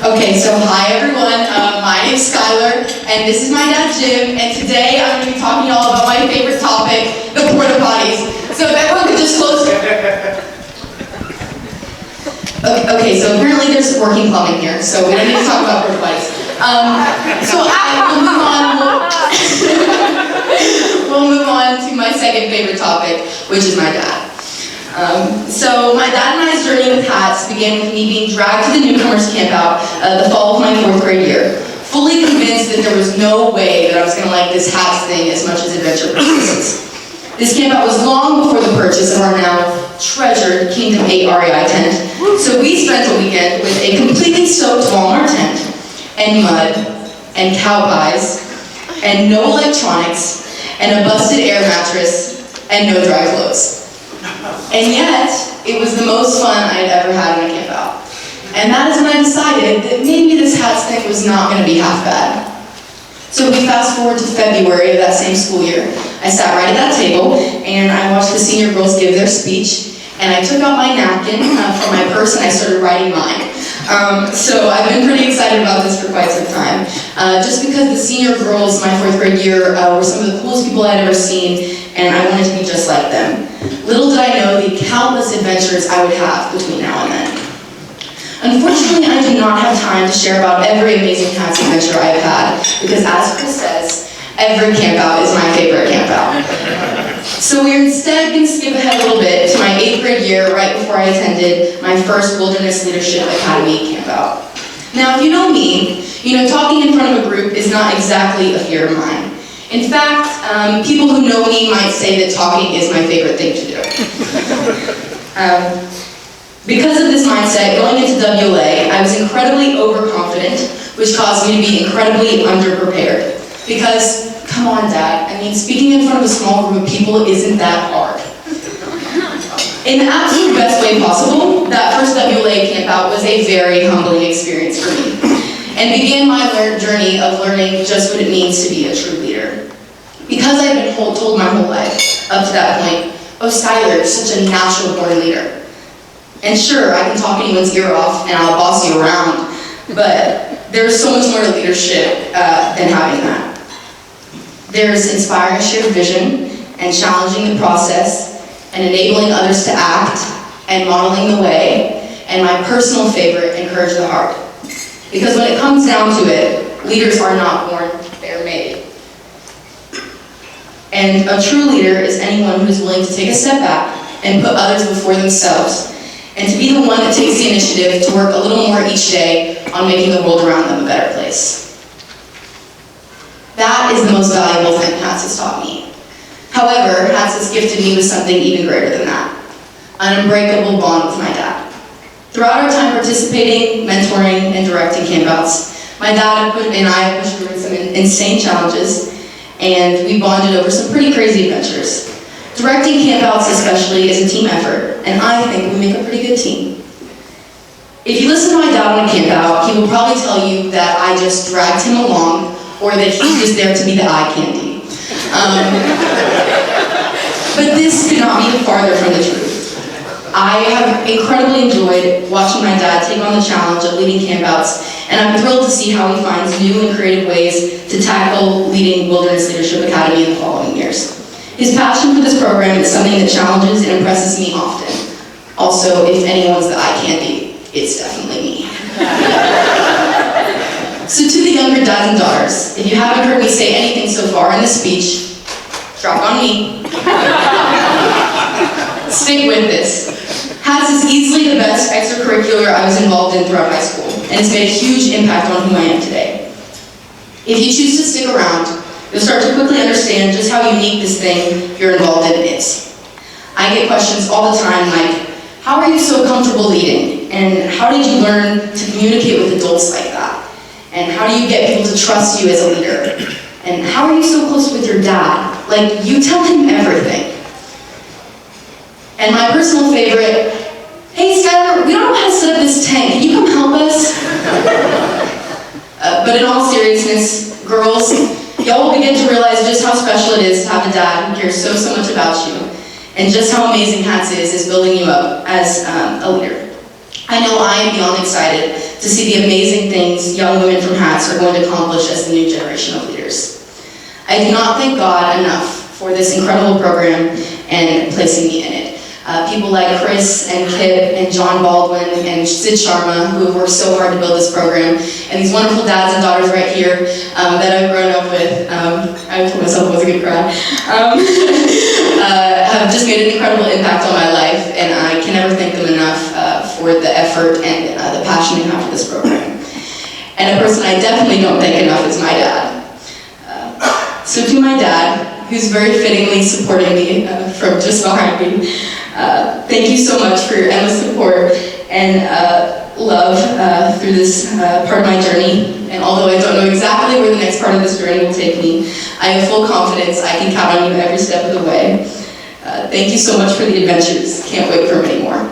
Okay, so hi everyone, my name's Skylar, and this is my dad Jim, and today I'm going to be talking to you all about my favorite topic, the porta potties. So if everyone could just close... Okay, so apparently there's working plumbing here, so we don't need to talk about porta potties. So we'll move on to my second favorite topic, which is my dad. So my dad and I's journey with hats began with me being dragged to the newcomers campout the fall of my 4th grade year, fully convinced that there was no way that I was going to like this hats thing as much as adventure purchases. This campout was long before the purchase of our now treasured Kingdom 8 REI tent, so we spent a weekend with a completely soaked Walmart tent, and mud, and cow pies, and no electronics, and a busted air mattress, and no dry clothes. And yet, it was the most fun I had ever had in a campout. And that is when I decided that maybe this hats thing was not going to be half bad. So we fast forward to February of that same school year. I sat right at that table, and I watched the senior girls give their speech, and I took out my napkin from my purse and I started writing mine. So I've been pretty excited about this for quite some time. Just because the senior girls my 4th grade year were some of the coolest people I'd ever seen, and I wanted to be just like them. Little did I know the countless adventures I would have between now and then. Unfortunately, I do not have time to share about every amazing hats adventure I have had, because as Chris says, every campout is my favorite campout. So we're instead going to skip ahead a little bit to my 8th grade year, right before I attended my first Wilderness Leadership Academy campout. Now, if you know me, you know talking in front of a group is not exactly a fear of mine. In fact, people who know me might say that talking is my favorite thing to do. Because of this mindset, going into WLA, I was incredibly overconfident, which caused me to be incredibly underprepared. Because, come on Dad, I mean, speaking in front of a small group of people isn't that hard. In the absolute best way possible, that first WLA campout was a very humbling experience for me, and began my journey of learning just what it means to be a true leader. Because I had been told my whole life, up to that point, oh Skylar, you're such a natural born leader. And sure, I can talk anyone's ear off and I'll boss you around, but there's so much more to leadership than having that. There's inspiring a shared vision and challenging the process and enabling others to act and modeling the way, and my personal favorite, encourage the heart. Because when it comes down to it, leaders are not born, they're made. And a true leader is anyone who is willing to take a step back and put others before themselves, and to be the one that takes the initiative to work a little more each day on making the world around them a better place. That is the most valuable thing hats has taught me. However, hats has gifted me with something even greater than that, an unbreakable bond with my dad. Throughout our time participating, mentoring, and directing campouts, my dad and I have pushed through some insane challenges, and we bonded over some pretty crazy adventures. Directing campouts especially is a team effort, and I think we make a pretty good team. If you listen to my dad on a campout, he will probably tell you that I just dragged him along, or that he's just there to be the eye candy. But this could not be farther from the truth. I have incredibly enjoyed watching my dad take on the challenge of leading campouts, and I'm thrilled to see how he finds new and creative ways to tackle leading Wilderness Leadership Academy in the following years. His passion for this program is something that challenges and impresses me often. Also, if anyone's the eye candy, it's definitely me. So to the younger dads and daughters, if you haven't heard me say anything so far in this speech, drop on me. Stick with this. Hats is easily the best extracurricular I was involved in throughout high school, and it's made a huge impact on who I am today. If you choose to stick around, you'll start to quickly understand just how unique this thing you're involved in is. I get questions all the time like, how are you so comfortable leading? And how did you learn to communicate with adults like that? And how do you get people to trust you as a leader? And how are you so close with your dad? Like, you tell him everything. And my personal favorite, hey Skylar, we don't know how to set up this tent. Can you come help us? But in all seriousness, girls, y'all will begin to realize just how special it is to have a dad who cares so much about you, and just how amazing Hats is building you up as a leader. I know I am beyond excited to see the amazing things young women from HATS are going to accomplish as the new generation of leaders. I do not thank God enough for this incredible program and placing me in it. People like Chris and Kip and John Baldwin and Sid Sharma, who have worked so hard to build this program, and these wonderful dads and daughters right here that I've grown up with. I told myself it was a good crowd. Have just made an incredible impact on my life, and I can never thank them enough for the effort and the passion they have for this program. And a person I definitely don't thank enough is my dad. So to my dad, who's very fittingly supporting me from just behind me, thank you so much for your endless support and love through this part of my journey. And although I don't know exactly where the next part of this journey will take me, I have full confidence I can count on you every step of the way. Thank you so much for the adventures. Can't wait for many more.